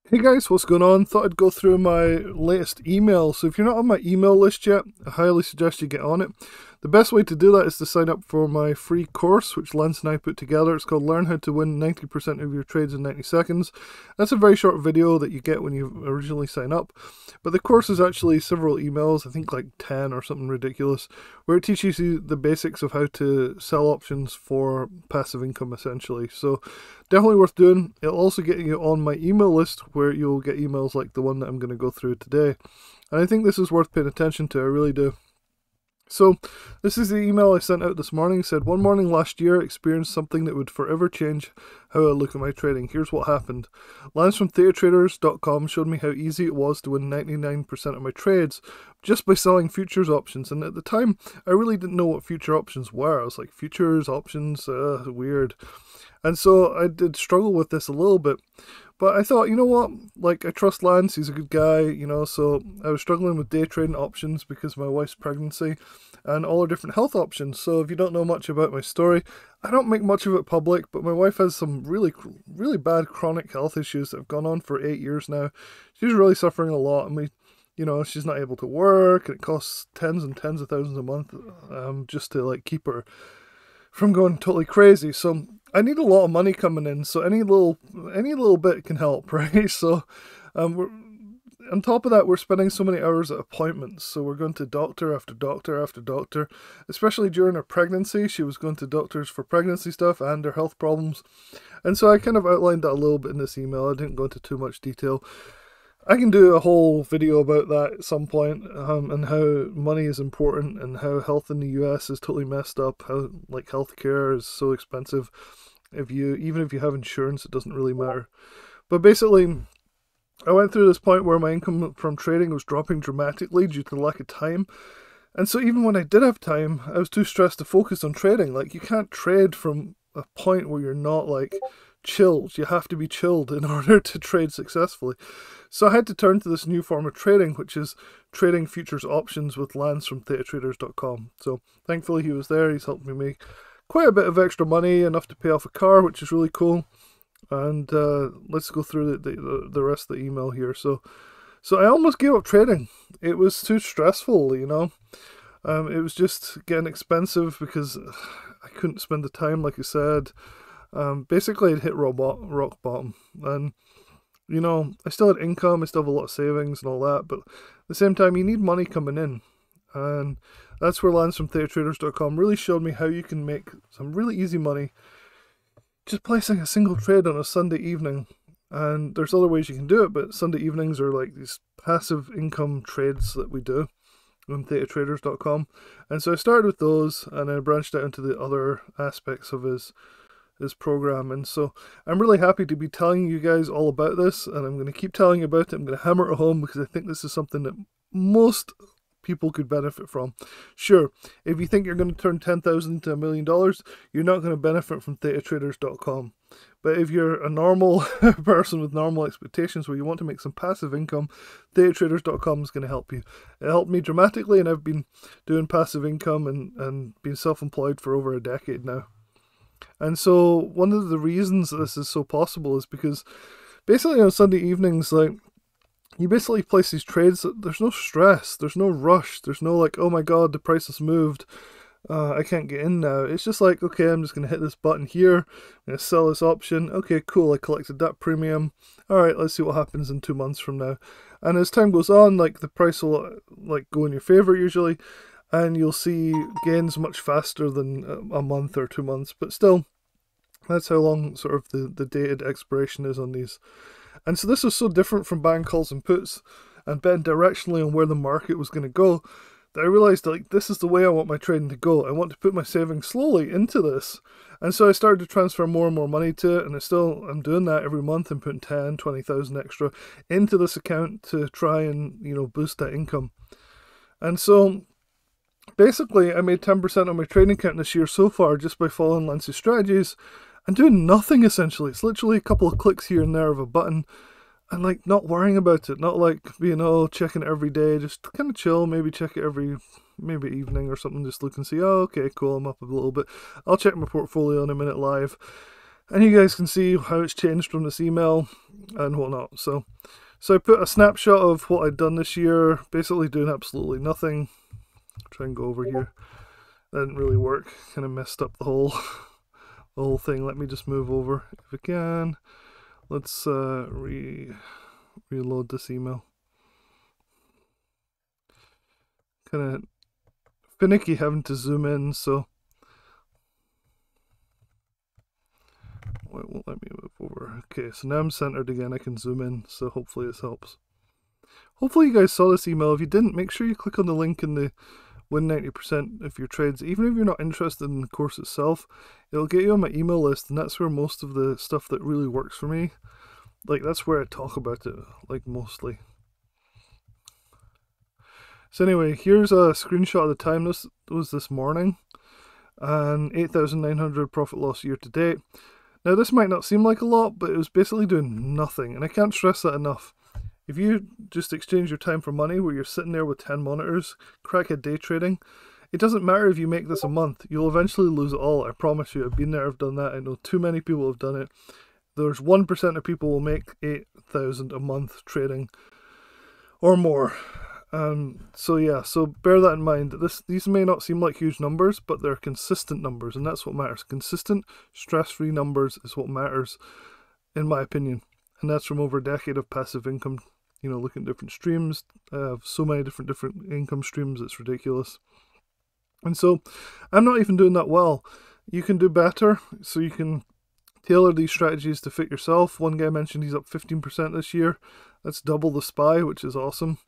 Hey guys, what's going on? Thought I'd go through my latest email. So if you're not on my email list yet, I highly suggest you get on it. The best way to do that is to sign up for my free course, which Lance and I put together. It's called Learn How to Win 90% of Your Trades in 90 Seconds. That's a very short video that you get when you originally sign up. But the course is actually several emails, I think like 10 or something ridiculous, where it teaches you the basics of how to sell options for passive income essentially. So definitely worth doing. It'll also get you on my email list where you'll get emails like the one that I'm going to go through today. And I think this is worth paying attention to, I really do. So, this is the email I sent out this morning. It said, one morning last year, I experienced something that would forever change how I look at my trading. Here's what happened. Lance from ThetaTraders.com showed me how easy it was to win 99% of my trades just by selling futures options. And at the time, I really didn't know what future options were. I was like, futures, options, weird. And so I did struggle with this a little bit. But I thought, you know what? Like, I trust Lance, he's a good guy, so I was struggling with day trading options because of my wife's pregnancy and all her different health options. So if you don't know much about my story, I don't make much of it public, but my wife has some really, really bad chronic health issues that have gone on for 8 years now. She's really suffering a lot, and she's not able to work, and it costs tens and tens of thousands a month just to, like, keep her from going totally crazy. So I need a lot of money coming in, so any little bit can help, right? So we're on top of that, we're spending so many hours at appointments. So we're going to doctor after doctor after doctor. Especially during her pregnancy, she was going to doctors for pregnancy stuff and her health problems. And so I kind of outlined that a little bit in this email. I didn't go into too much detail. I can do a whole video about that at some point, and how money is important and how health in the US is totally messed up. How, like, healthcare is so expensive. Even if you have insurance, it doesn't really matter. But basically, I went through this point where my income from trading was dropping dramatically due to the lack of time. And so even when I did have time, I was too stressed to focus on trading. Like, you can't trade from a point where you're not, like, chilled. You have to be chilled in order to trade successfully. So I had to turn to this new form of trading, which is trading futures options with Lance from ThetaTraders.com. So thankfully he was there. He's helped me make quite a bit of extra money, enough to pay off a car, which is really cool. And let's go through the rest of the email here. So I almost gave up trading. It was too stressful, It was just getting expensive because I couldn't spend the time, like I said. Basically, I'd hit rock bottom. And, I still had income, I still have a lot of savings and all that. But at the same time, you need money coming in. And that's where Lance from ThetaTraders.com really showed me how you can make some really easy money just placing a single trade on a Sunday evening. And there's other ways you can do it, but Sunday evenings are like these passive income trades that we do on ThetaTraders.com. And so I started with those, and I branched out into the other aspects of his program. And so I'm really happy to be telling you guys all about this, and I'm going to keep telling you about it. I'm going to hammer it home because I think this is something that most people could benefit from. Sure, if you think you're going to turn $10,000 to $1 million, you're not going to benefit from ThetaTraders.com. But if you're a normal person with normal expectations where you want to make some passive income, ThetaTraders.com is going to help you. It helped me dramatically, and I've been doing passive income and being self-employed for over a decade now. And so one of the reasons this is so possible is because basically on Sunday evenings, like, you basically place these trades, there's no stress, there's no rush, there's no like, oh my god, the price has moved, I can't get in now. It's just like, okay, I'm just going to hit this button here, I'm going to sell this option, okay, cool, I collected that premium, alright, let's see what happens in 2 months from now. And as time goes on, like, the price will, like, go in your favor usually, and you'll see gains much faster than a month or 2 months, but still, that's how long sort of the dated expiration is on these. And so this was so different from buying calls and puts and betting directionally on where the market was going to go, that I realized, like, this is the way I want my trading to go. I want to put my savings slowly into this. And so I started to transfer more and more money to it, and I'm doing that every month. I'm putting 10, 20,000 extra into this account to try and, boost that income. And so basically I made 10% on my trading account this year so far just by following Lance's strategies and doing nothing essentially. It's literally a couple of clicks here and there of a button, and like not worrying about it, not like checking it every day, just kind of chill, maybe check it maybe evening or something, just look and see, oh okay, cool, I'm up a little bit, I'll check my portfolio in a minute live. And you guys can see how it's changed from this email and whatnot. So I put a snapshot of what I'd done this year, basically doing absolutely nothing. Try and go over here. That didn't really work. Kind of messed up the whole thing. Let me just move over if I can. Let's reload this email. Kind of finicky having to zoom in, so it won't let me move over. Okay, so now I'm centered again. I can zoom in, so hopefully this helps. Hopefully you guys saw this email. If you didn't, make sure you click on the link in the win 90% of your trades. Even if you're not interested in the course itself, it'll get you on my email list, and that's where most of the stuff that really works for me, like that's where I talk about it, like mostly. So anyway, here's a screenshot of the time. This was this morning, and 8,900 profit loss year to date. Now this might not seem like a lot, but it was basically doing nothing, and I can't stress that enough. If you just exchange your time for money, where you're sitting there with 10 monitors, crackhead day trading, it doesn't matter if you make this a month, you'll eventually lose it all. I promise you. I've been there, I've done that. I know too many people have done it. There's 1% of people will make 8,000 a month trading or more. So yeah, so bear that in mind. These may not seem like huge numbers, but they're consistent numbers, and that's what matters. Consistent, stress-free numbers is what matters, in my opinion. And that's from over a decade of passive income. You know, looking at different streams. I have so many different income streams, it's ridiculous. And so I'm not even doing that well. You can do better, so you can tailor these strategies to fit yourself. One guy mentioned he's up 15% this year. That's double the SPY, which is awesome.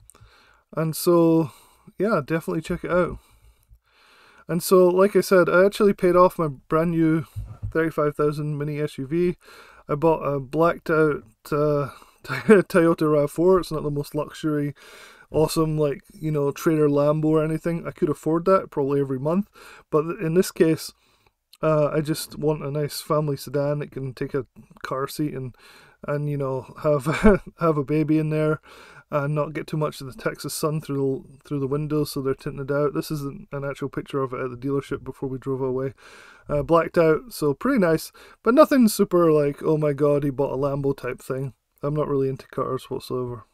And so, yeah, definitely check it out. And so, like I said, I actually paid off my brand new 35,000 mini SUV. I bought a blacked out Toyota RAV4. It's not the most luxury, awesome, like, you know, trader Lambo or anything. I could afford that probably every month. But in this case, I just want a nice family sedan that can take a car seat and you know, have have a baby in there and not get too much of the Texas sun through the windows, so they're tinted out. This is an actual picture of it at the dealership before we drove away. Blacked out, so pretty nice, but nothing super like, oh my god, he bought a Lambo type thing. I'm not really into cars whatsoever.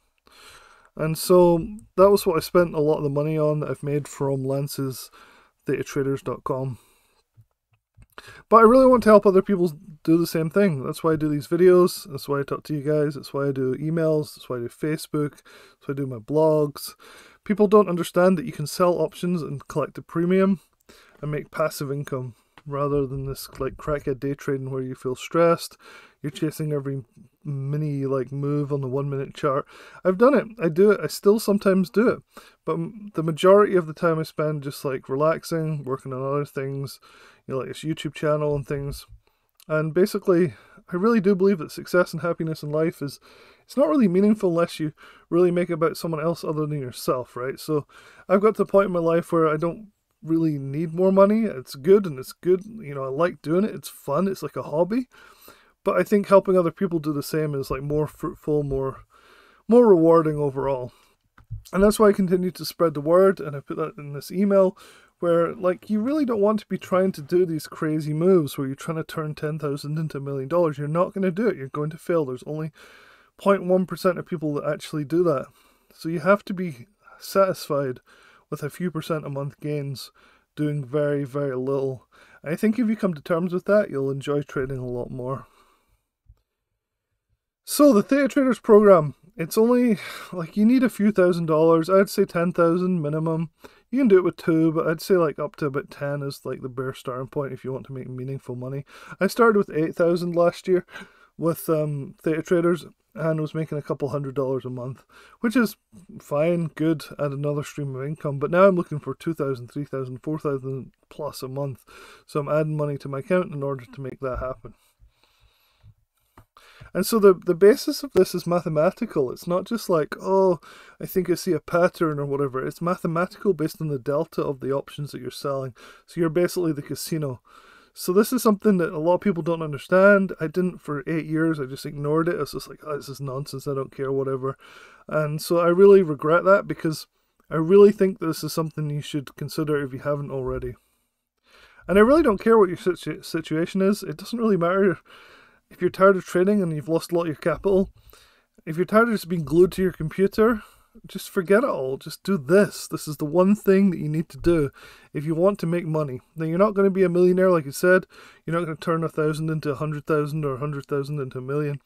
And so that was what I spent a lot of the money on that I've made from Lance's datatraders.com. But I really want to help other people do the same thing. That's why I do these videos. That's why I talk to you guys. That's why I do emails. That's why I do Facebook. That's why I do my blogs. People don't understand that you can sell options and collect a premium and make passive income, rather than this like crackhead day trading where you feel stressed. You're chasing every mini like move on the 1 minute chart. I've done it. I do it. I still sometimes do it. But the majority of the time I spend just like relaxing, working on other things, you know, like this YouTube channel and things. And basically, I really do believe that success and happiness in life it's not really meaningful unless you really make it about someone else other than yourself, right? So I've got to the point in my life where I don't really need more money. It's good, and it's good. You know, I like doing it. It's fun. It's like a hobby. But I think helping other people do the same is like more fruitful, more rewarding overall. And that's why I continue to spread the word, and I put that in this email, where like you really don't want to be trying to do these crazy moves where you're trying to turn 10,000 into $1 million. You're not going to do it. You're going to fail. There's only 0.1% of people that actually do that. So you have to be satisfied with a few percent a month gains, doing very, very little. And I think if you come to terms with that, you'll enjoy trading a lot more. So the Theta Traders program, it's only like you need a few $1,000s. I'd say 10,000 minimum. You can do it with 2, but I'd say like up to about 10 is like the bare starting point if you want to make meaningful money. I started with 8,000 last year with Theta Traders and was making a couple $100s a month, which is fine, good, and another stream of income. But now I'm looking for 2,000, 3,000, 4,000 plus a month. So I'm adding money to my account in order to make that happen. And so the basis of this is mathematical. It's not just like, oh, I think I see a pattern or whatever. It's mathematical based on the delta of the options that you're selling. So you're basically the casino. So this is something that a lot of people don't understand. I didn't for 8 years. I just ignored it. I was just like, oh, this is nonsense. I don't care, whatever. And so I really regret that, because I really think this is something you should consider if you haven't already. And I really don't care what your situation is. It doesn't really matter if you're tired of trading and you've lost a lot of your capital, if you're tired of just being glued to your computer, just forget it all. Just do this. This is the one thing that you need to do if you want to make money. Now, you're not going to be a millionaire, like I said. You're not going to turn 1,000 into 100,000 or 100,000 into a million.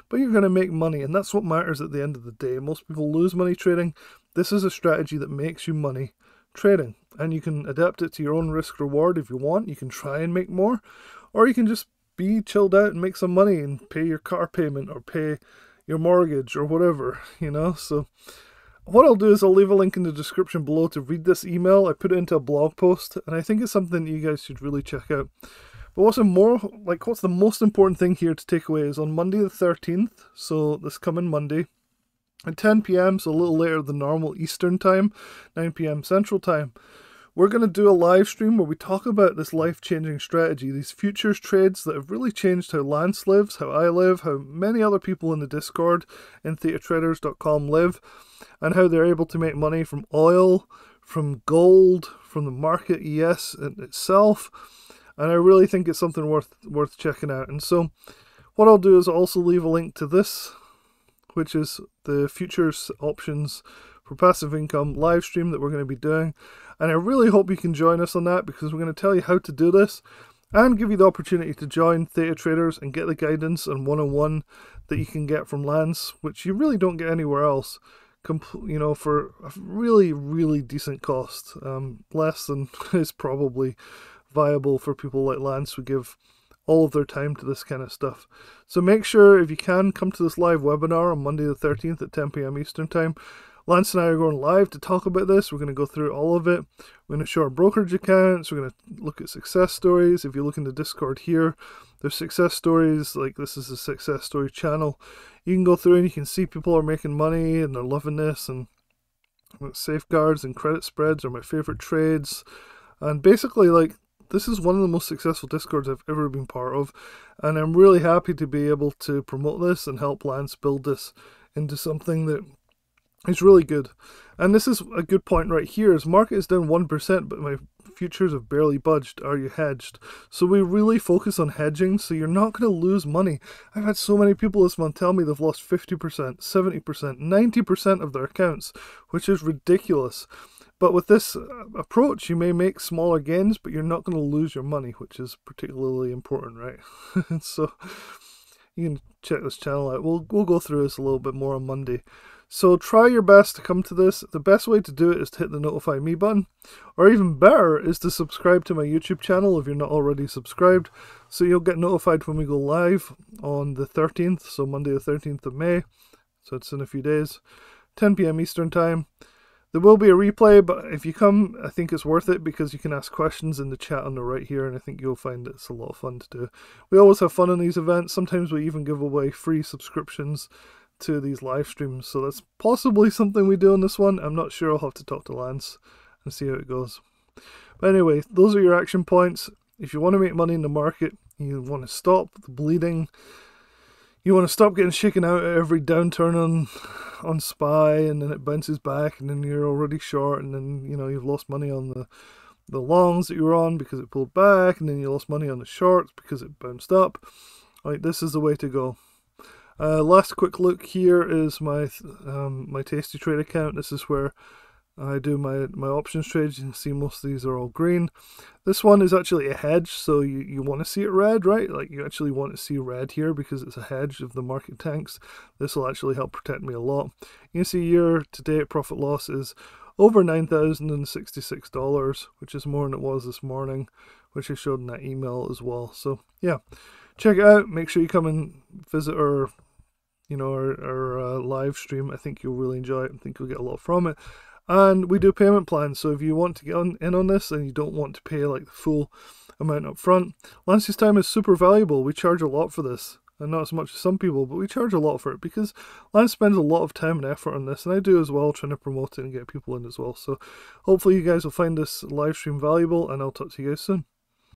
But you're going to make money, and that's what matters at the end of the day. Most people lose money trading. This is a strategy that makes you money trading. And you can adapt it to your own risk reward if you want. You can try and make more. Or you can just be chilled out and make some money and pay your car payment or pay your mortgage or whatever, you know. So what I'll do is I'll leave a link in the description below to read this email. I put it into a blog post, and I think it's something that you guys should really check out. But what's the most important thing here to take away is on Monday the 13th, so this coming Monday, at 10 p.m, so a little later than normal Eastern time, 9 p.m. Central time, we're going to do a live stream where we talk about this life-changing strategy, these futures trades that have really changed how Lance lives, how I live, how many other people in the Discord in thetatraders.com live, and how they're able to make money from oil, from gold, from the market ES in itself. And I really think it's something worth checking out. And so what I'll do is I'll also leave a link to this, which is the futures options for passive income live stream that we're going to be doing. And I really hope you can join us on that, because we're going to tell you how to do this and give you the opportunity to join Theta Traders and get the guidance and one-on-one that you can get from Lance, which you really don't get anywhere else, you know, for a really, really decent cost. Less than is probably viable for people like Lance who give all of their time to this kind of stuff. So make sure, if you can, come to this live webinar on Monday the 13th at 10 p.m. Eastern time. Lance and I are going live to talk about this. We're going to go through all of it. We're going to show our brokerage accounts. We're going to look at success stories. If you look in the Discord here, there's success stories. Like, this is a success story channel. You can go through and you can see people are making money and they're loving this. And safeguards and credit spreads are my favorite trades. And basically, like, this is one of the most successful Discords I've ever been part of. And I'm really happy to be able to promote this and help Lance build this into something that it's really good. And this is a good point right here, is market is down 1%, but my futures have barely budged. Are you hedged? So we really focus on hedging, so you're not going to lose money. I've had so many people this month tell me they've lost 50%, 70%, 90% of their accounts, which is ridiculous. But with this approach, you may make smaller gains, but you're not going to lose your money, which is particularly important, right? So you can check this channel out. We'll go through this a little bit more on Monday. So try your best to come to this. The best way to do it is to hit the notify me button, or even better is to subscribe to my YouTube channel if you're not already subscribed, so you'll get notified when we go live on the 13th, so Monday the 13th of May, so it's in a few days, 10 p.m. Eastern time. There will be a replay, but if you come, I think it's worth it, because you can ask questions in the chat on the right here, and I think you'll find it's a lot of fun to do. We always have fun in these events. Sometimes we even give away free subscriptions to these live streams, so that's possibly something we do on this one. I'm not sure. I'll have to talk to Lance and see how it goes. But anyway, those are your action points. If you want to make money in the market, you want to stop the bleeding, you want to stop getting shaken out at every downturn on SPY, and then it bounces back, and then you're already short, and then, you know, you've lost money on the longs that you were on because it pulled back, and then you lost money on the shorts because it bounced up. Like, this is the way to go. Last quick look here is my my Tasty Trade account. This is where I do my options trades. You can see most of these are all green. This one is actually a hedge, so you want to see it red, right? Like, you actually want to see red here because it's a hedge of the market tanks. This will actually help protect me a lot. You can see year to date profit loss is over $9,066, which is more than it was this morning, which I showed in that email as well. So yeah, check it out. Make sure you come and visit our live stream. I think you'll really enjoy it. I think you'll get a lot from it. And we do payment plans, so if you want to get in on this and you don't want to pay like the full amount up front, Lance's time is super valuable. We charge a lot for this, and not as much as some people, but we charge a lot for it because Lance spends a lot of time and effort on this, and I do as well, trying to promote it and get people in as well. So hopefully you guys will find this live stream valuable, and I'll talk to you guys soon.